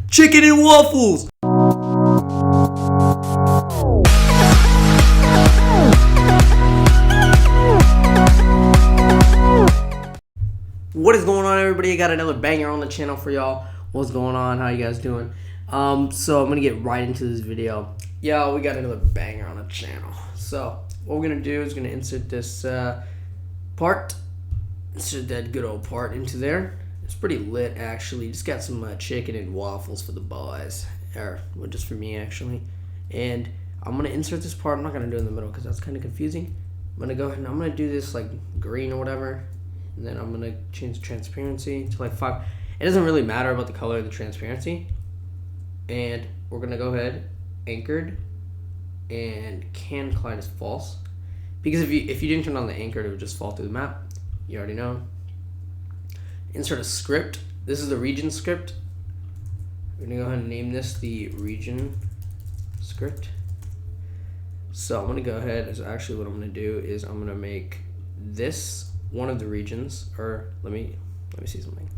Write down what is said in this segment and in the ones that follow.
Chicken and waffles! What is going on, everybody? I got another banger on the channel for y'all. What's going on? How you guys doing? So I'm gonna get right into this video. Yo, we got another banger on the channel. So what we're gonna do is gonna insert this part. Insert that good old part into there. It's pretty lit, actually. Just got some chicken and waffles for the boys, or well, just for me actually. And I'm gonna insert this part. I'm not gonna do it in the middle because that's kind of confusing. I'm gonna go ahead and I'm gonna do this like green or whatever. And then I'm gonna change the transparency to like 5. It doesn't really matter about the color of the transparency. And we're gonna go ahead, anchored, and can collide is false. Because if you didn't turn on the anchored, it would just fall through the map. You already know. Insert a script. This is the region script. We're gonna go ahead and name this the region script. So I'm gonna go ahead, as actually what I'm gonna do is I'm gonna make this one of the regions, or let me see something.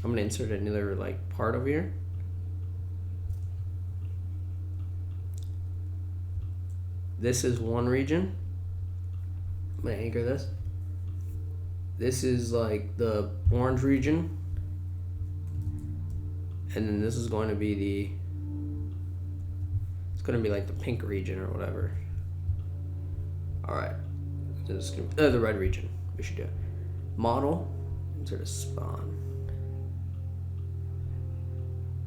I'm gonna insert another like part over here. This is one region. I'm gonna anchor this. This is like the orange region, and then this is going to be it's gonna be like the pink region or whatever. Alright, the red region. We should do it. Model, insert a spawn.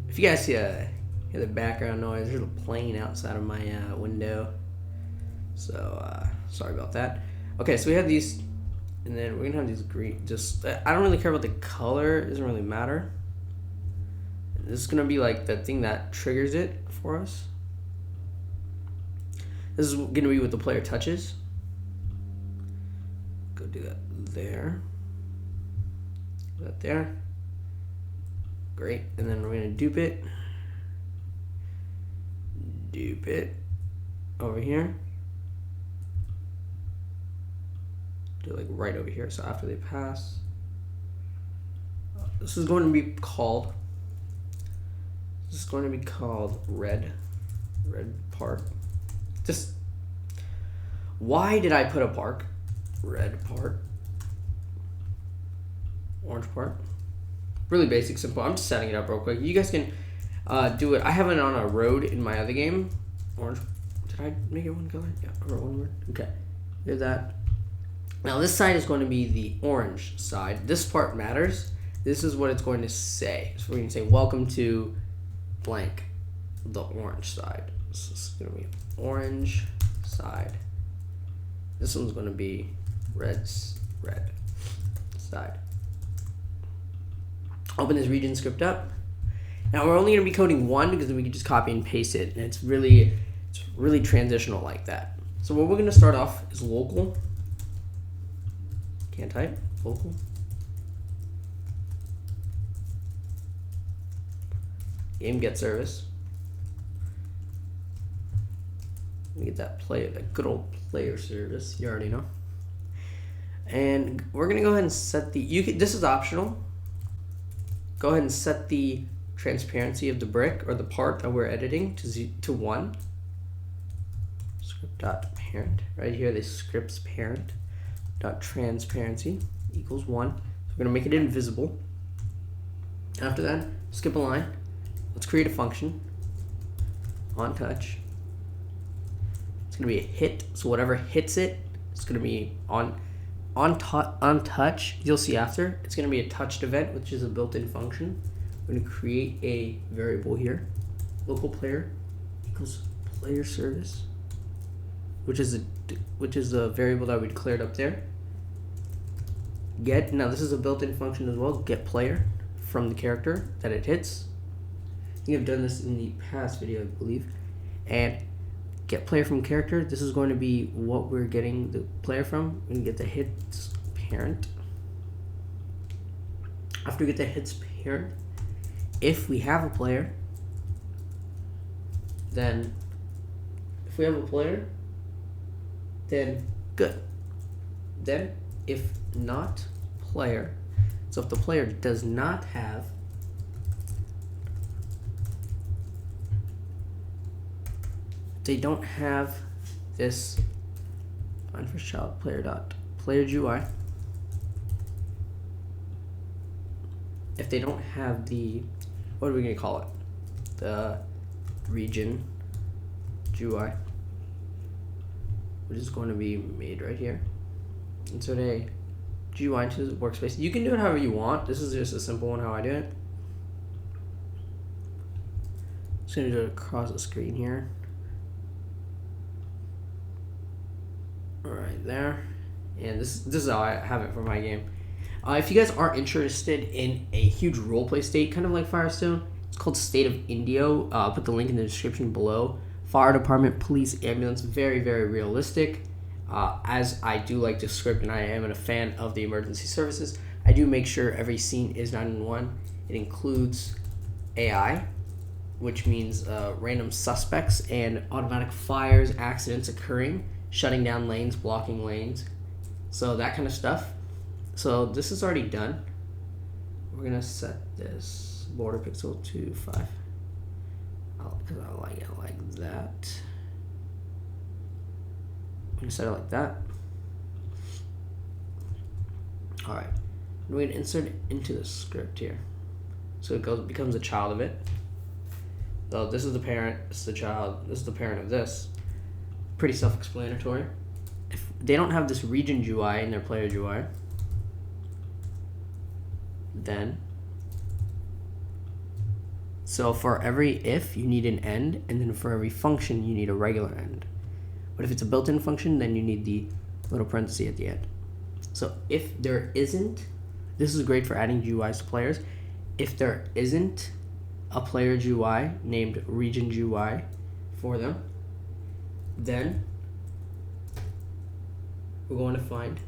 If you guys hear the background noise, there's a plane outside of my window. So sorry about that. Okay, so we have these, and then we're gonna have these green. Just I don't really care about the color. It doesn't really matter. This is gonna be like the thing that triggers it for us. This is gonna be what the player touches. Go do that there. Do that there. Great. And then we're gonna dupe it. Dupe it over here. Do like right over here. So after they pass, this is going to be called. This is going to be called red part. Just why did I put a park? Red part, orange part. Really basic, simple. I'm just setting it up real quick. You guys can do it. I have it on a road in my other game. Orange. Did I make it one color? Yeah, or one word. Okay. There's that. Now this side is going to be the orange side. This part matters. This is what it's going to say. So we're going to say, welcome to blank, the orange side. So this is going to be orange side. This one's going to be red side. Open this region script up. Now we're only going to be coding one because then we can just copy and paste it, and it's really transitional like that. So what we're going to start off is local. Can't type. Local. Game get service. Let me get that good old player service. You already know. And we're gonna go ahead and set this is optional. Go ahead and set the transparency of the brick or the part that we're editing to 1. Script.parent. Right here, this script's parent dot transparency equals 1. So we're gonna make it invisible. After that, skip a line. Let's create a function on touch. It's gonna be a hit, so whatever hits it, it's gonna be on touch. You'll see after it's gonna be a touched event, which is a built-in function. We're gonna create a variable here, local player equals player service, which is a variable that we declared up there. Get, now this is a built-in function as well. Get player from the character that it hits. I think I've done this in the past video, I believe. And get player from character. This is going to be what we're getting the player from. We're going to get the hits parent. After we get the hits parent, if we have a player, then good. Then if not player, So if the player does not have they don't have this find first child player GUI. If they don't have the, what are we gonna call it? The region GUI, which is going to be made right here. Insert a GUI into the workspace. You can do it however you want. This is just a simple one how I do it. Just gonna do it across the screen here. Right there, and this is how I have it for my game. If you guys are interested in a huge roleplay state, kind of like Firestone, it's called State of Indio. I'll put the link in the description below. Fire department, police, ambulance, very, very realistic. As I do like to script and I am a fan of the emergency services, I do make sure every scene is 911. It includes AI, which means random suspects and automatic fires, accidents occurring, shutting down lanes, blocking lanes, so that kind of stuff. So this is already done. We're gonna set this border pixel to 5 because I like it like that. I'm gonna set it like that. All right, we're gonna insert it into the script here, so it becomes a child of it. So this is the parent, this is the child, this is the parent of this. Pretty self-explanatory. If they don't have this region GUI in their player GUI, then so for every if you need an end, and then for every function you need a regular end. But if it's a built-in function, then you need the little parenthesis at the end. So if there isn't, this is great for adding GUIs to players. If there isn't a player GUI named region GUI for them, then we're going to find,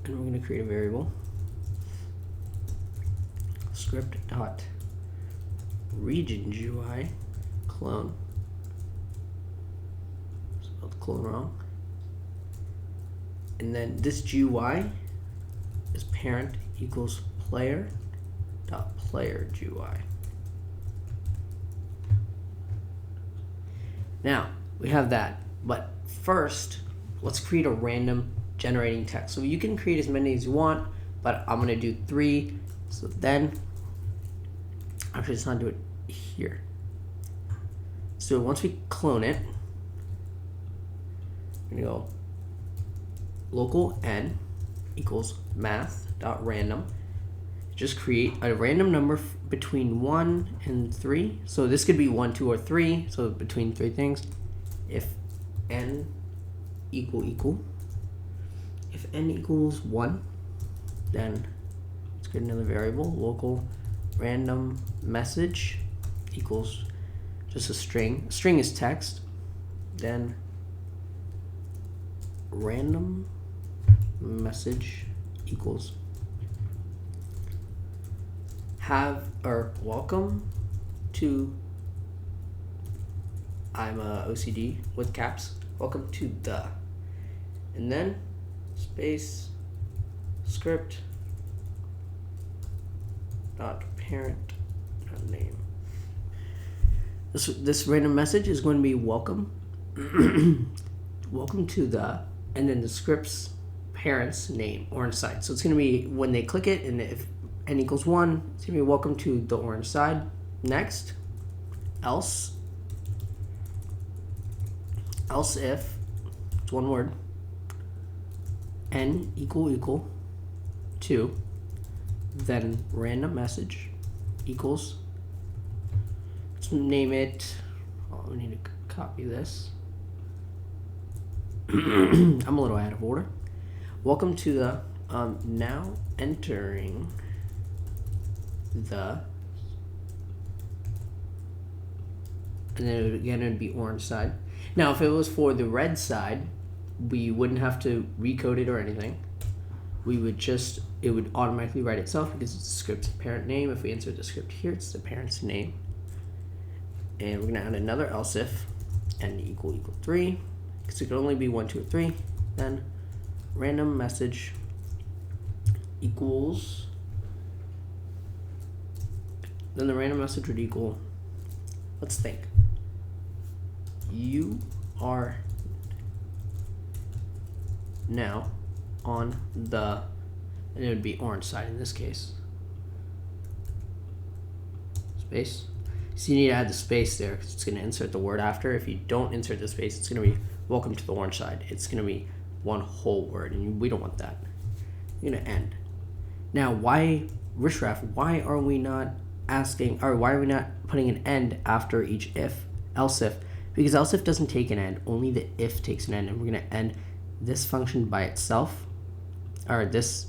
and we're going to create a variable script dot region GUI clone. Spelled clone wrong. And then this GUI is parent equals player dot player GUI. Now we have that, but first let's create a random generating text. So you can create as many as you want, but I'm gonna do 3. So then, actually, let's not do it here. So once we clone it, we're gonna go local n equals math.random. Just create a random number between 1 and 3. So this could be 1, 2, or 3. So between 3 things. If n equal. If n equals 1, then let's get another variable. Local random message equals just a string. A string is text. Then random message equals welcome to, I'm OCD with caps, welcome to the, and then space script dot parent dot name. This random message is going to be welcome welcome to the, and then the script's parent's name, orange side. So it's going to be when they click it, and if n equals 1, it's going to be welcome to the orange side. Next, else if, it's one word, n equal 2, then random message equals, let's name it, we need to copy this. I'm a little out of order. Welcome to the, now entering the, and then again it'd be orange side. Now if it was for the red side, we wouldn't have to recode it or anything. We would just, it would automatically write itself because it's the script's parent name. If we insert the script here, it's the parent's name. And we're gonna add another else if n equal 3, because it could only be 1, 2, or 3. Then random message equals, then the random message would equal, let's think, you are now on the, and it would be orange side in this case, space. So you need to add the space there because it's going to insert the word after. If you don't insert the space, it's going to be welcome to the orange side. It's going to be one whole word, and we don't want that. You're going to end. Now, why, Rishraf, why are we not asking, or why are we not putting an end after each if, else if? Because else if doesn't take an end, only the if takes an end, and we're going to end this function by itself, or this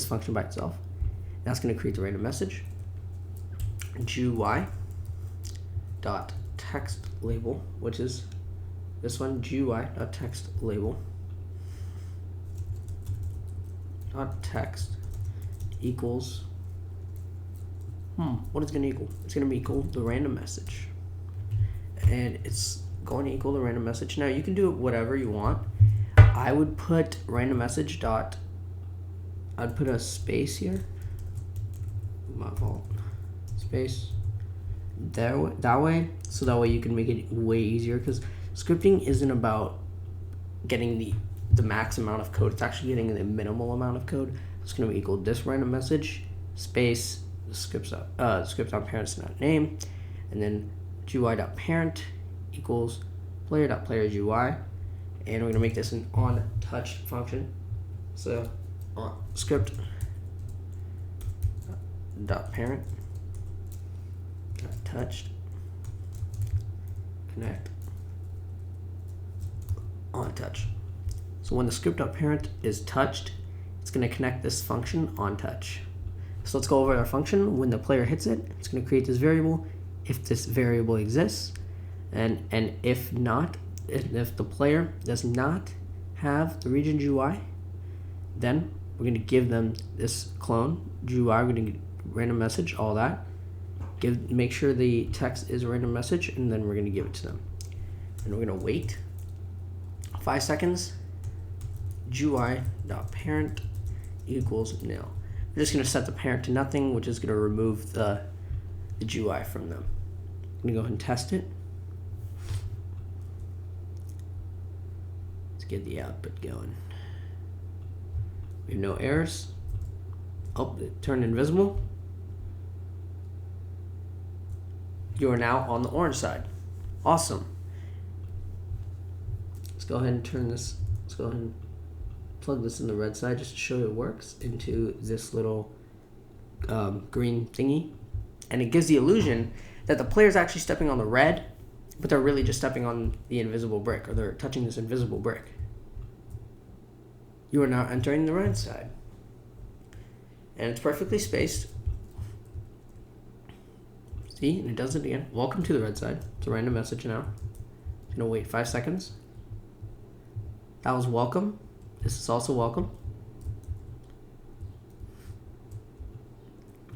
function by itself. That's going to create the random message. GUI dot text label, which is this one, GUI dot text label dot text equals what is going to equal? It's going to equal the random message, and it's going to equal the random message. Now you can do it whatever you want. I would put random message dot, I'd put a space here, my fault, space that way, so that way you can make it way easier, because scripting isn't about getting the max amount of code, it's actually getting the minimal amount of code. It's going to equal this random message space the script on parents not name, and then GUI dot parent equals player dot players UI, and we're going to make this an on touch function. So script dot parent dot touched connect on touch. So when the script dot parent is touched, it's going to connect this function on touch. So let's go over our function. When the player hits it, it's going to create this variable if this variable exists, and if not, if the player does not have the region GUI, then we're going to give them this clone GUI. We're going to get random message, all that. Make sure the text is a random message, and then we're going to give it to them. And we're going to wait 5 seconds. GUI.parent equals nil. We're just going to set the parent to nothing, which is going to remove the GUI from them. I'm going to go ahead and test it. Let's get the output going. We have no errors. Oh, it turned invisible. You are now on the orange side. Awesome. Let's go ahead and turn this, let's go ahead and plug this in the red side just to show you it works into this little green thingy. And it gives the illusion that the player is actually stepping on the red, but they're really just stepping on the invisible brick, or they're touching this invisible brick. You are now entering the red side. And it's perfectly spaced. See, and it does it again. Welcome to the red side. It's a random message now. I'm gonna wait 5 seconds. That was welcome. This is also welcome.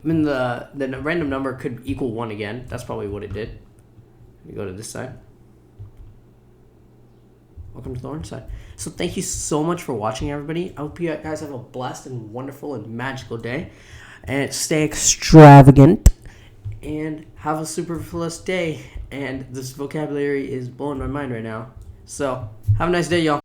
I mean, the random number could equal 1 again. That's probably what it did. Let me go to this side. Welcome to the orange side. So thank you so much for watching, everybody. I hope you guys have a blessed and wonderful and magical day. And stay extravagant. And have a superfluous day. And this vocabulary is blowing my mind right now. So have a nice day, y'all.